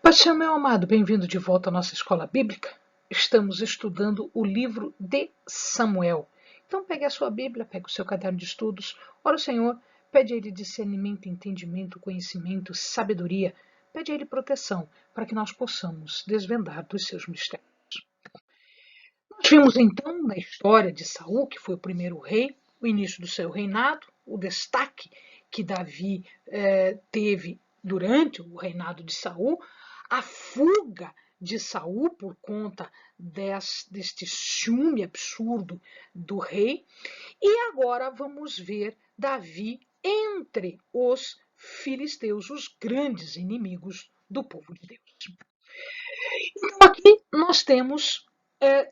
Paixão, meu amado, bem-vindo de volta à nossa escola bíblica. Estamos estudando o livro de Samuel. Então, pegue a sua Bíblia, pegue o seu caderno de estudos, ora o Senhor, pede a Ele discernimento, entendimento, conhecimento, sabedoria, pede a Ele proteção, para que nós possamos desvendar dos seus mistérios. Nós vimos então na história de Saul, que foi o primeiro rei, o início do seu reinado, o destaque que Davi teve durante o reinado de Saul, a fuga de Saul por conta deste ciúme absurdo do rei. E agora vamos ver Davi entre os filisteus, os grandes inimigos do povo de Deus. Então aqui nós temos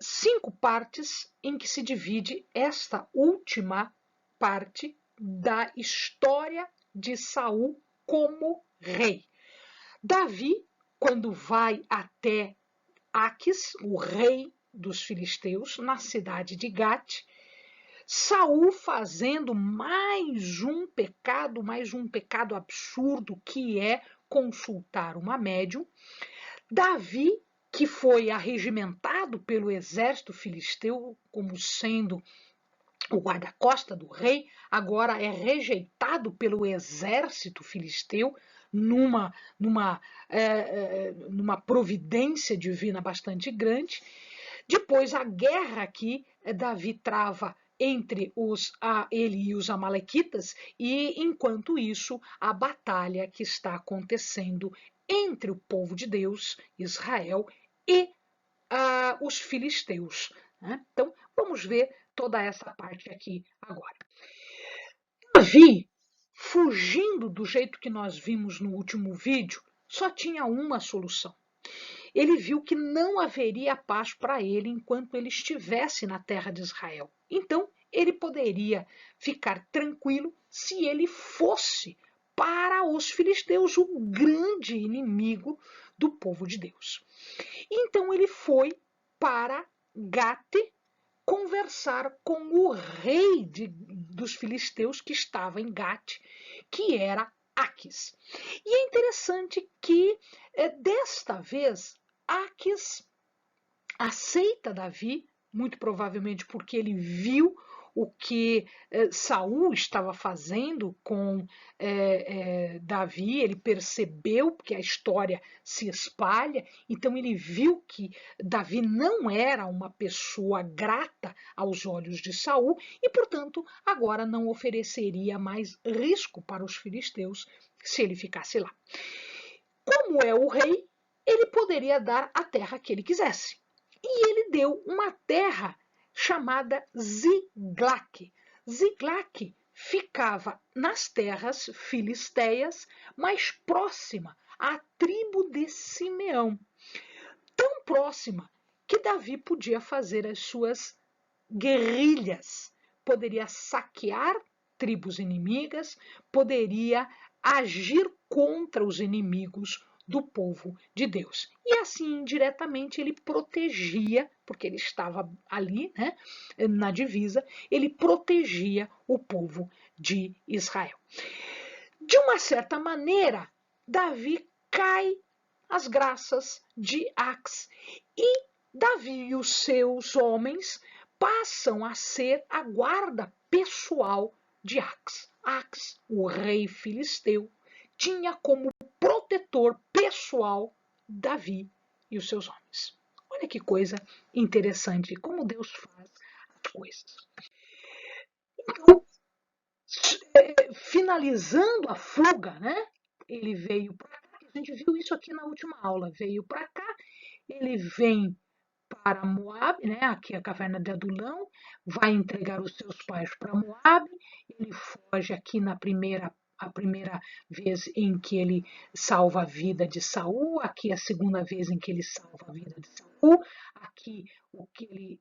5 partes em que se divide esta última parte da história de Saul como rei. Davi, quando vai até Aques, o rei dos filisteus, na cidade de Gate, Saul fazendo mais um pecado absurdo, que é consultar uma médium. Davi, que foi arregimentado pelo exército filisteu como sendo o guarda-costa do rei, agora é rejeitado pelo exército filisteu numa providência divina bastante grande. Depois, a guerra que Davi trava entre ele e os amalequitas, e enquanto isso, a batalha que está acontecendo entre o povo de Deus, Israel, e os filisteus. Né? Então, vamos ver toda essa parte aqui agora. Davi, fugindo do jeito que nós vimos no último vídeo, só tinha uma solução. Ele viu que não haveria paz para ele enquanto ele estivesse na terra de Israel. Então, ele poderia ficar tranquilo se ele fosse para os filisteus, o grande inimigo do povo de Deus. Então, ele foi para Gate conversar com o rei dos filisteus que estava em Gate, que era Aques. E é interessante que, desta vez, Aques aceita Davi, muito provavelmente porque ele viu o que Saul estava fazendo com Davi, ele percebeu que a história se espalha, então ele viu que Davi não era uma pessoa grata aos olhos de Saul e, portanto, agora não ofereceria mais risco para os filisteus se ele ficasse lá. Como é o rei, ele poderia dar a terra que ele quisesse. E ele deu uma terra chamada Ziglac. Ziglac ficava nas terras filisteias, mais próxima à tribo de Simeão. Tão próxima que Davi podia fazer as suas guerrilhas, poderia saquear tribos inimigas, poderia agir contra os inimigos do povo de Deus. E assim, indiretamente, ele protegia, porque ele estava ali, né, na divisa, ele protegia o povo de Israel. De uma certa maneira, Davi cai às graças de Aques e Davi e os seus homens passam a ser a guarda pessoal de Aques. Aques, o rei filisteu, tinha como protetor pessoal Davi e os seus homens. Olha que coisa interessante, como Deus faz as coisas. Então, finalizando a fuga, né? Ele veio para cá, a gente viu isso aqui na última aula, veio para cá, ele vem para Moab, né? Aqui a caverna de Adulão, vai entregar os seus pais para Moab, ele foge aqui a primeira vez em que ele salva a vida de Saul, aqui a segunda vez em que ele salva a vida de Saul, aqui o que ele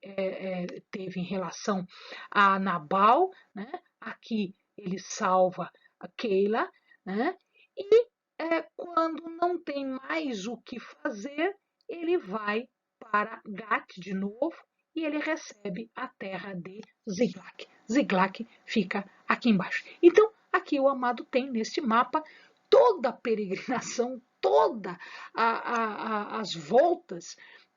teve em relação a Nabal, né? Aqui ele salva a Keila, né? E quando não tem mais o que fazer, ele vai para Gat de novo e ele recebe a terra de Ziglac. Ziglac fica aqui embaixo. Então, aqui o amado tem neste mapa toda a peregrinação, todas as voltas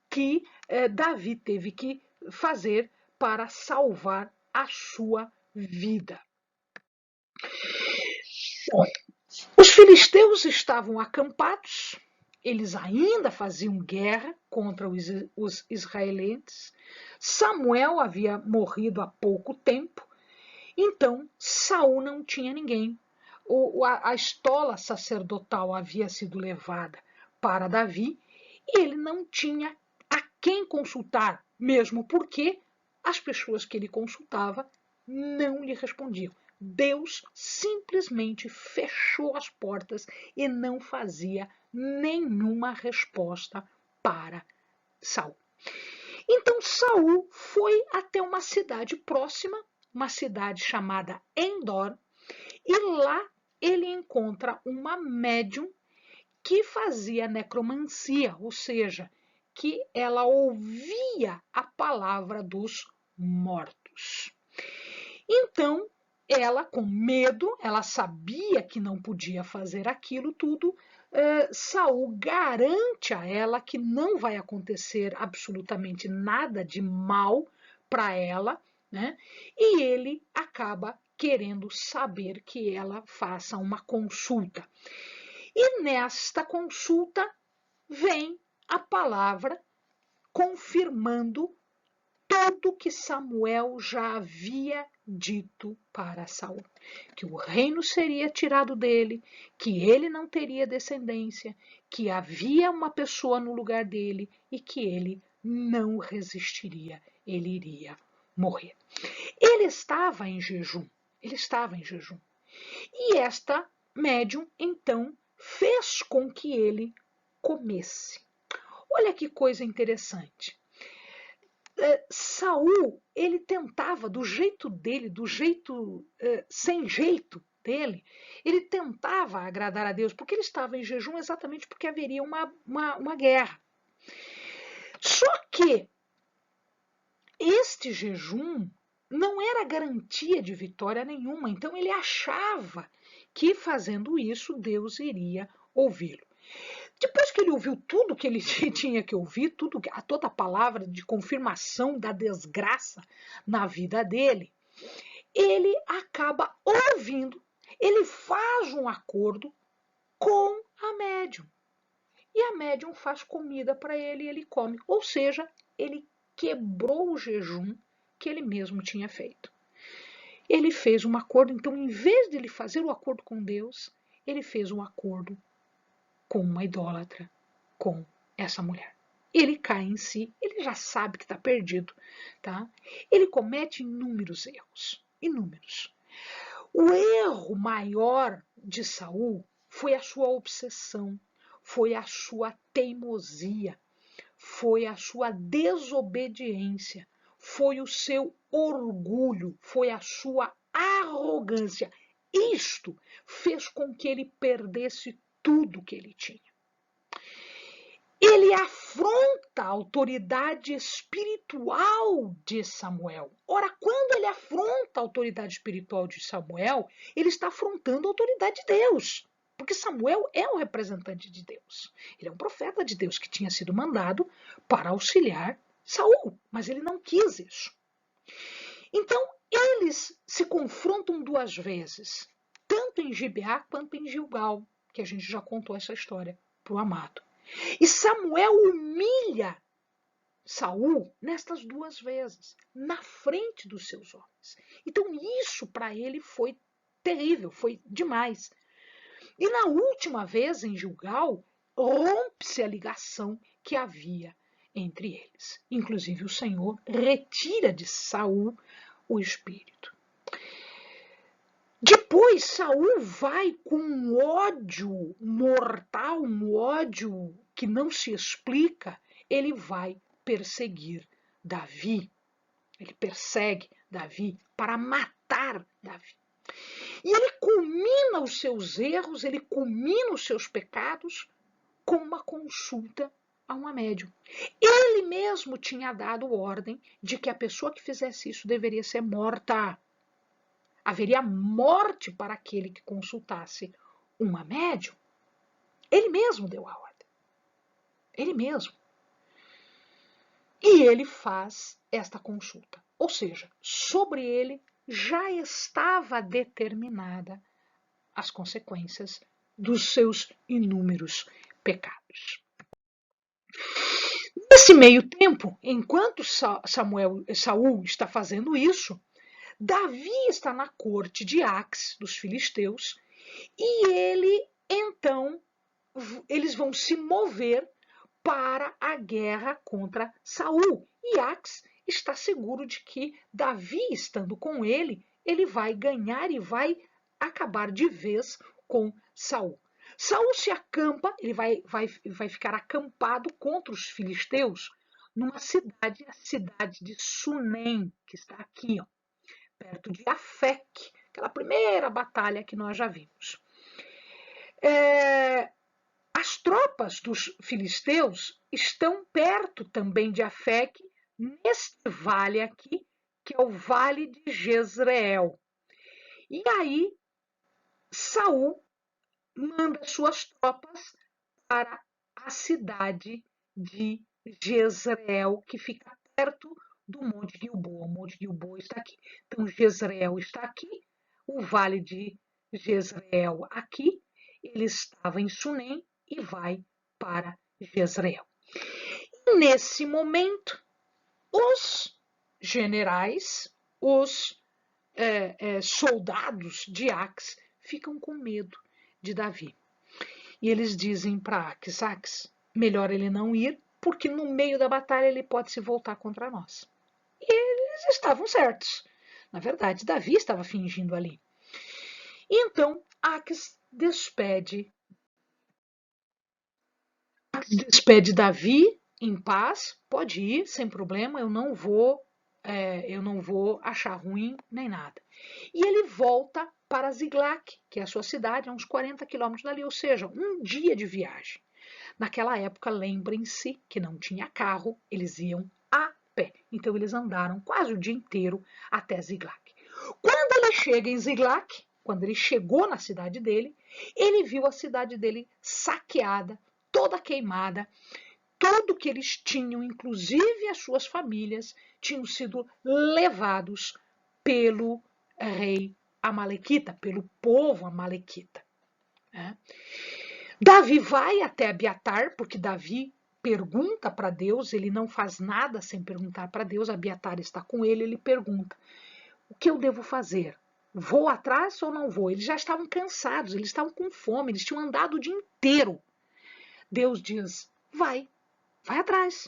que Davi teve que fazer para salvar a sua vida. Os filisteus estavam acampados, eles ainda faziam guerra contra os israelenses. Samuel havia morrido há pouco tempo, então Saul não tinha ninguém. A estola sacerdotal havia sido levada para Davi e ele não tinha a quem consultar, mesmo porque as pessoas que ele consultava não lhe respondiam. Deus simplesmente fechou as portas e não fazia nenhuma resposta para Saul. Então Saul foi até uma cidade próxima, uma cidade chamada Endor, e lá ele encontra uma médium que fazia necromancia, ou seja, que ela ouvia a palavra dos mortos. Então, ela, com medo, ela sabia que não podia fazer aquilo tudo. Saul garante a ela que não vai acontecer absolutamente nada de mal para ela, né? E ele acaba querendo saber que ela faça uma consulta. E nesta consulta vem a palavra confirmando tudo que Samuel já havia dito para Saul, que o reino seria tirado dele, que ele não teria descendência, que havia uma pessoa no lugar dele e que ele não resistiria, ele iria morrer. Ele estava em jejum, E esta médium, então, fez com que ele comesse. Olha que coisa interessante. Saul, ele tentava, do jeito dele, sem jeito dele, ele tentava agradar a Deus, porque ele estava em jejum exatamente porque haveria uma guerra. Só que este jejum não era garantia de vitória nenhuma, então ele achava que fazendo isso Deus iria ouvi-lo. Depois que ele ouviu tudo que ele tinha que ouvir, toda a palavra de confirmação da desgraça na vida dele, ele acaba ouvindo, ele faz um acordo com a médium. E a médium faz comida para ele e ele come. Ou seja, ele quebrou o jejum que ele mesmo tinha feito. Ele fez um acordo, então, em vez de ele fazer o acordo com Deus, ele fez um acordo com uma idólatra, com essa mulher. Ele cai em si, ele já sabe que está perdido, tá? Ele comete inúmeros erros, inúmeros. O erro maior de Saul foi a sua obsessão, foi a sua teimosia, foi a sua desobediência, foi o seu orgulho, foi a sua arrogância. Isto fez com que ele perdesse tudo que ele tinha. Ele afronta a autoridade espiritual de Samuel. Ora, quando ele afronta a autoridade espiritual de Samuel, ele está afrontando a autoridade de Deus. Porque Samuel é o representante de Deus. Ele é um profeta de Deus que tinha sido mandado para auxiliar Saul, mas ele não quis isso. Então, eles se confrontam duas vezes, tanto em Gibeá quanto em Gilgal, que a gente já contou essa história para o amado. E Samuel humilha Saul nestas duas vezes, na frente dos seus homens. Então isso para ele foi terrível, foi demais. E na última vez, em Gilgal, rompe-se a ligação que havia entre eles. Inclusive o Senhor retira de Saul o espírito. Depois Saul vai com um ódio mortal, um ódio que não se explica, ele vai perseguir Davi. Ele persegue Davi para matar Davi. E ele culmina os seus erros, ele culmina os seus pecados com uma consulta a uma médium. Ele mesmo tinha dado ordem de que a pessoa que fizesse isso deveria ser morta. Haveria morte para aquele que consultasse uma médium. Ele mesmo deu a ordem. Ele mesmo. E ele faz esta consulta. Ou seja, sobre ele já estava determinada as consequências dos seus inúmeros pecados. Nesse meio tempo, enquanto Saul está fazendo isso, Davi está na corte de Ax, dos filisteus, e eles vão se mover para a guerra contra Saul. E Ax está seguro de que Davi, estando com ele, ele vai ganhar e vai acabar de vez com Saul. Saul se acampa, ele vai ficar acampado contra os filisteus numa cidade, a cidade de Sunem, que está aqui, ó, perto de Afec, aquela primeira batalha que nós já vimos. As tropas dos filisteus estão perto também de Afec, neste vale aqui, que é o Vale de Jezreel. E aí, Saul manda suas tropas para a cidade de Jezreel, que fica perto do Monte Gilboa. O Monte Gilboa está aqui. Então, Jezreel está aqui, o Vale de Jezreel aqui. Ele estava em Sunem e vai para Jezreel. E nesse momento, os generais, os soldados de Ax ficam com medo de Davi. E eles dizem para Ax, melhor ele não ir, porque no meio da batalha ele pode se voltar contra nós. E eles estavam certos. Na verdade, Davi estava fingindo ali. Então, Ax despede Davi em paz, pode ir, sem problema, eu não vou achar ruim nem nada. E ele volta para Ziglac, que é a sua cidade, a uns 40 quilômetros dali, ou seja, um dia de viagem. Naquela época, lembrem-se que não tinha carro, eles iam a pé. Então eles andaram quase o dia inteiro até Ziglac. Quando ele chega em Ziglac, quando ele chegou na cidade dele, ele viu a cidade dele saqueada, toda queimada, tudo que eles tinham, inclusive as suas famílias, tinham sido levados pelo rei amalequita, pelo povo amalequita. Davi vai até Abiatar, porque Davi pergunta para Deus, ele não faz nada sem perguntar para Deus, Abiatar está com ele pergunta, o que eu devo fazer? Vou atrás ou não vou? Eles já estavam cansados, eles estavam com fome, eles tinham andado o dia inteiro. Deus diz, vai atrás.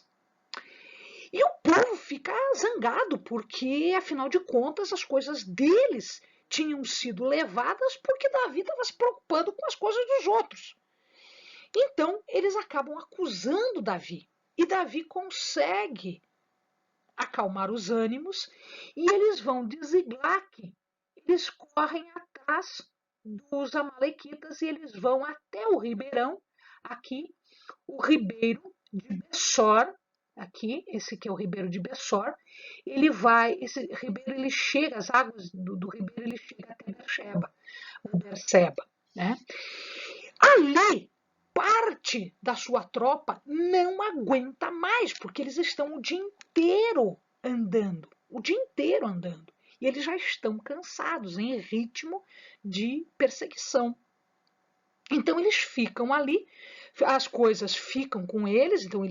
E o povo fica zangado, porque, afinal de contas, as coisas deles tinham sido levadas porque Davi estava se preocupando com as coisas dos outros. Então, eles acabam acusando Davi. E Davi consegue acalmar os ânimos e eles vão de Ziglac. Eles correm atrás dos amalequitas e eles vão até o ribeirão, aqui, o ribeiro de Bessor, aqui, esse aqui é o ribeiro de Bessor, esse ribeiro ele chega, as águas do ribeiro ele chega até Berseba, né? Ali, parte da sua tropa não aguenta mais, porque eles estão o dia inteiro andando, e eles já estão cansados, em ritmo de perseguição. Então eles ficam ali, as coisas ficam com eles, então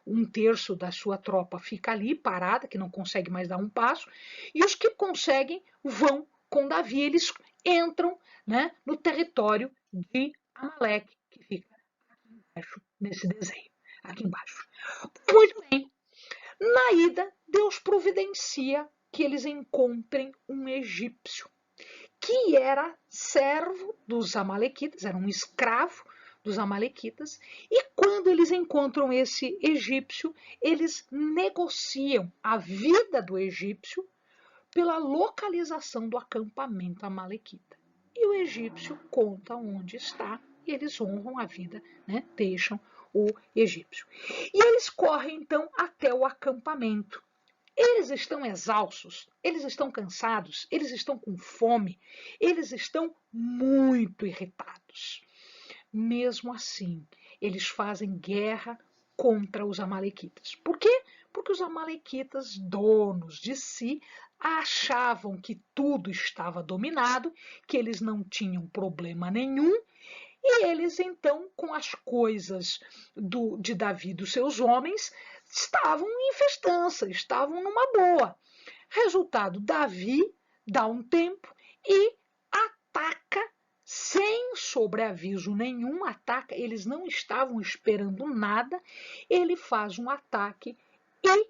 um terço da sua tropa fica ali parada, que não consegue mais dar um passo, e os que conseguem vão com Davi, eles entram, né, no território de Amaleque, que fica aqui embaixo, nesse desenho, aqui embaixo. Muito bem, na ida, Deus providencia que eles encontrem um egípcio, que era servo dos amalequitas, era um escravo dos amalequitas, e quando eles encontram esse egípcio, eles negociam a vida do egípcio pela localização do acampamento amalequita. E o egípcio conta onde está, e eles honram a vida, né? Deixam o egípcio. E eles correm então até o acampamento. Eles estão exaustos, eles estão cansados, eles estão com fome, eles estão muito irritados. mesmo assim, eles fazem guerra contra os amalequitas. Por quê? Porque os amalequitas, donos de si, achavam que tudo estava dominado, que eles não tinham problema nenhum, e eles então, com as coisas de Davi e dos seus homens, estavam em festança, estavam numa boa. Resultado, Davi dá um tempo e ataca sem sobreaviso nenhum, ataca, eles não estavam esperando nada, ele faz um ataque e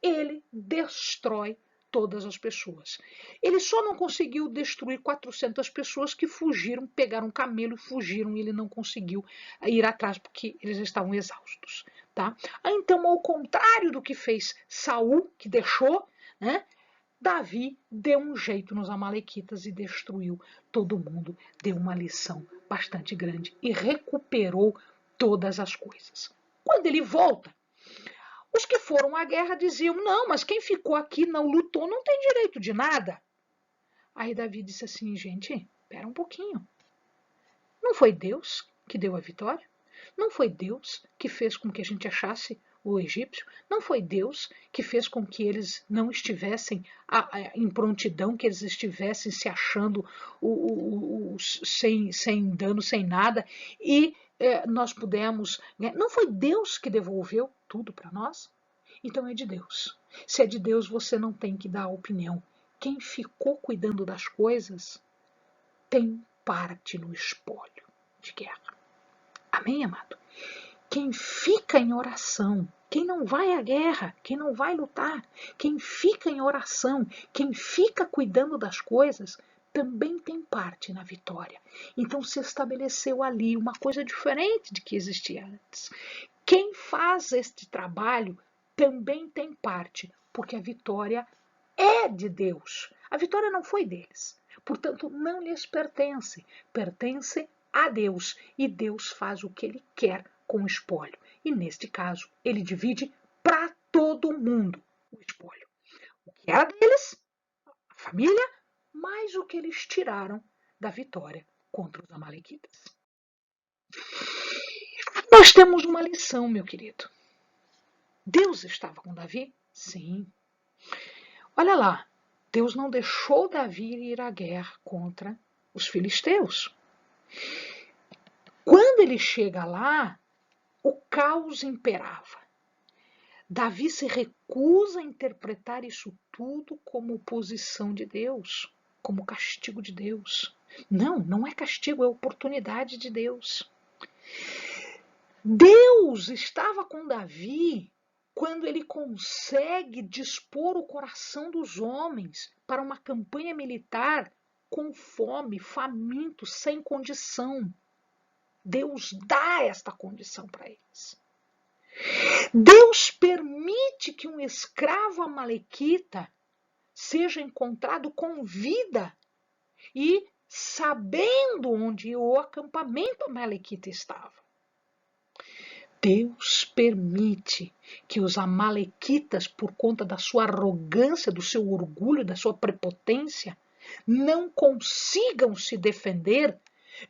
ele destrói todas as pessoas. Ele só não conseguiu destruir 400 pessoas que fugiram, pegaram um camelo e fugiram, e ele não conseguiu ir atrás porque eles estavam exaustos, tá? Então, ao contrário do que fez Saul, que deixou, né? Davi deu um jeito nos amalequitas e destruiu todo mundo, deu uma lição bastante grande e recuperou todas as coisas. Quando ele volta, os que foram à guerra diziam: não, mas quem ficou aqui não lutou não tem direito de nada. Aí Davi disse assim: gente, espera um pouquinho. Não foi Deus que deu a vitória? Não foi Deus que fez com que a gente achasse o egípcio? Não foi Deus que fez com que eles não estivessem em prontidão, que eles estivessem se achando sem dano, sem nada, e nós pudemos... Né? Não foi Deus que devolveu tudo para nós? Então é de Deus. Se é de Deus, você não tem que dar opinião. Quem ficou cuidando das coisas tem parte no espólio de guerra. Amém, amado? Quem fica em oração, quem não vai à guerra, quem não vai lutar, quem fica em oração, quem fica cuidando das coisas, também tem parte na vitória. Então se estabeleceu ali uma coisa diferente de que existia antes. Quem faz este trabalho também tem parte, porque a vitória é de Deus. A vitória não foi deles. Portanto, não lhes pertence. Pertence a Deus. E Deus faz o que ele quer com o espólio. E neste caso, ele divide para todo mundo o espólio. O que era deles, a família, mais o que eles tiraram da vitória contra os amalequitas. Nós temos uma lição, meu querido. Deus estava com Davi? Sim. Olha lá, Deus não deixou Davi ir à guerra contra os filisteus. Quando ele chega lá, o caos imperava. Davi se recusa a interpretar isso tudo como oposição de Deus, como castigo de Deus. Não, não é castigo, é oportunidade de Deus. Deus estava com Davi quando ele consegue dispor o coração dos homens para uma campanha militar com fome, faminto, sem condição. Deus dá esta condição para eles. Deus permite que um escravo amalequita seja encontrado com vida e sabendo onde o acampamento amalequita estava. Deus permite que os amalequitas, por conta da sua arrogância, do seu orgulho, da sua prepotência, não consigam se defender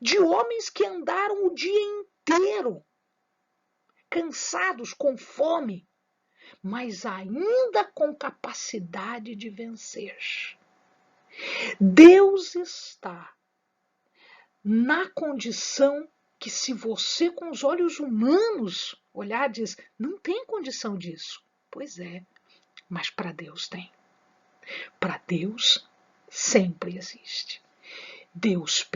de homens que andaram o dia inteiro, cansados, com fome, mas ainda com capacidade de vencer. Deus está na condição que, se você com os olhos humanos olhar, diz, não tem condição disso. Pois é, mas para Deus tem. Para Deus sempre existe. Deus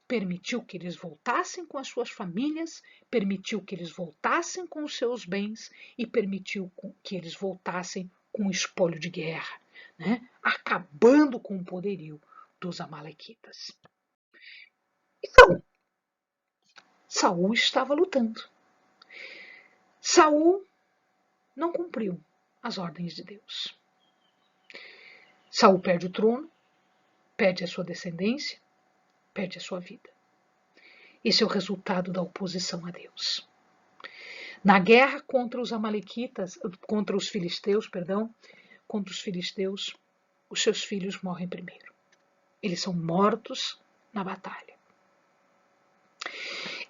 permitiu que eles voltassem com as suas famílias, permitiu que eles voltassem com os seus bens e permitiu que eles voltassem com o espólio de guerra, né? Acabando com o poderio dos amalequitas. Então, Saul estava lutando. Saul não cumpriu as ordens de Deus. Saul perde o trono, perde a sua descendência, perde a sua vida. Esse é o resultado da oposição a Deus. Na guerra contra os amalequitas, contra os filisteus, os seus filhos morrem primeiro. Eles são mortos na batalha.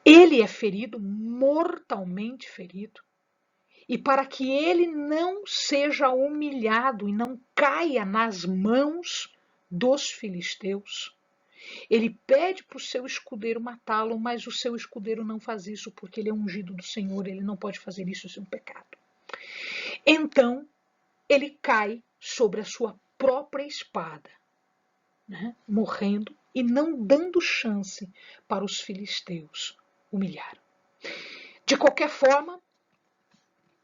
Ele é ferido, mortalmente ferido. E para que ele não seja humilhado e não caia nas mãos dos filisteus, ele pede para o seu escudeiro matá-lo, mas o seu escudeiro não faz isso porque ele é ungido do Senhor, ele não pode fazer isso, isso é um pecado. Então, ele cai sobre a sua própria espada, né, morrendo e não dando chance para os filisteus humilhar. De qualquer forma,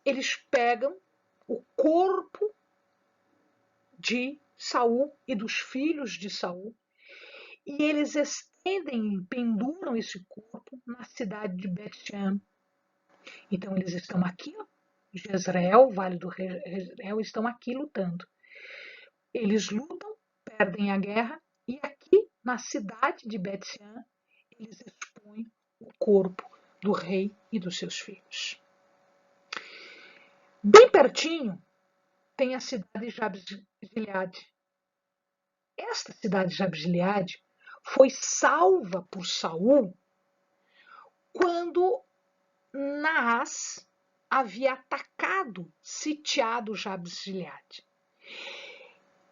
eles pegam o corpo de Saul e dos filhos de Saul e eles estendem, penduram esse corpo na cidade de Bet-Shean. Então eles estão aqui, ó, Jezreel, Vale do Jezreel, estão aqui lutando. Eles lutam, perdem a guerra e aqui na cidade de Bet-Shean eles expõem o corpo do rei e dos seus filhos. Bem pertinho tem a cidade de Jabes de Gileade. Esta cidade de Jabes de Gileade foi salva por Saul quando Naás havia atacado, sitiado Jabes de Gileade.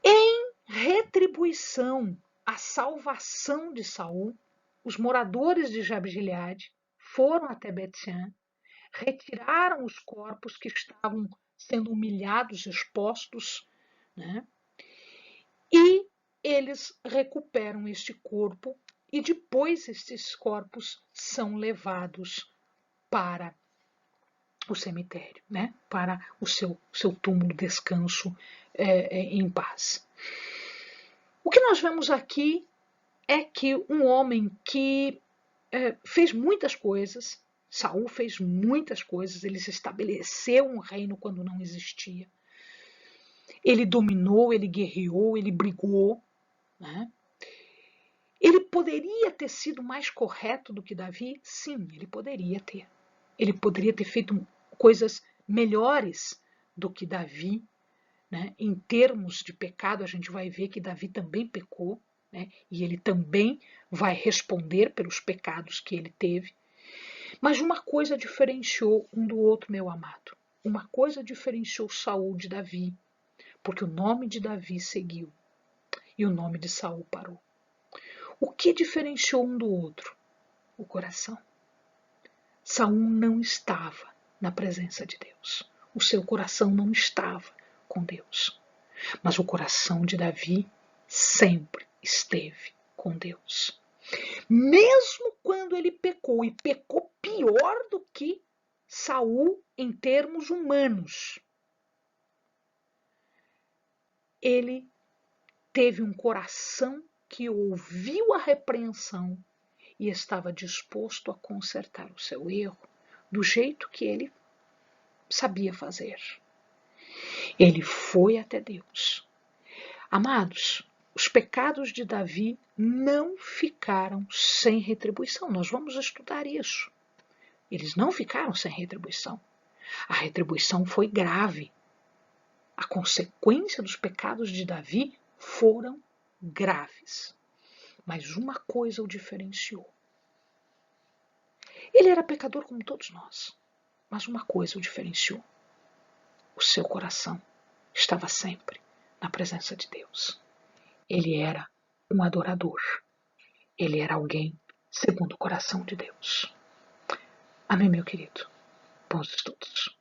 Em retribuição à salvação de Saul, os moradores de Jabes de Gileade foram até Bet-Shean, retiraram os corpos que estavam sendo humilhados, expostos, né? E eles recuperam este corpo e depois estes corpos são levados para o cemitério, né? Para o seu túmulo, descanso em paz. O que nós vemos aqui é que um homem que fez muitas coisas, Saul fez muitas coisas, ele se estabeleceu um reino quando não existia. Ele dominou, ele guerreou, ele brigou, né? Ele poderia ter sido mais correto do que Davi? Sim, ele poderia ter. Ele poderia ter feito coisas melhores do que Davi, né? Em termos de pecado, a gente vai ver que Davi também pecou, né? E ele também vai responder pelos pecados que ele teve. Mas uma coisa diferenciou um do outro, meu amado. Uma coisa diferenciou Saul de Davi, porque o nome de Davi seguiu e o nome de Saul parou. O que diferenciou um do outro? O coração. Saul não estava na presença de Deus. O seu coração não estava com Deus. Mas o coração de Davi sempre esteve com Deus. Mesmo quando ele pecou, e pecou pior do que Saul em termos humanos, ele teve um coração que ouviu a repreensão e estava disposto a consertar o seu erro do jeito que ele sabia fazer. Ele foi até Deus. Amados, os pecados de Davi não ficaram sem retribuição. Nós vamos estudar isso. Eles não ficaram sem retribuição. A retribuição foi grave. A consequência dos pecados de Davi foram graves. Mas uma coisa o diferenciou. Ele era pecador como todos nós, mas uma coisa o diferenciou. O seu coração estava sempre na presença de Deus. Ele era um adorador. Ele era alguém segundo o coração de Deus. Amém, meu querido? Bons estudos.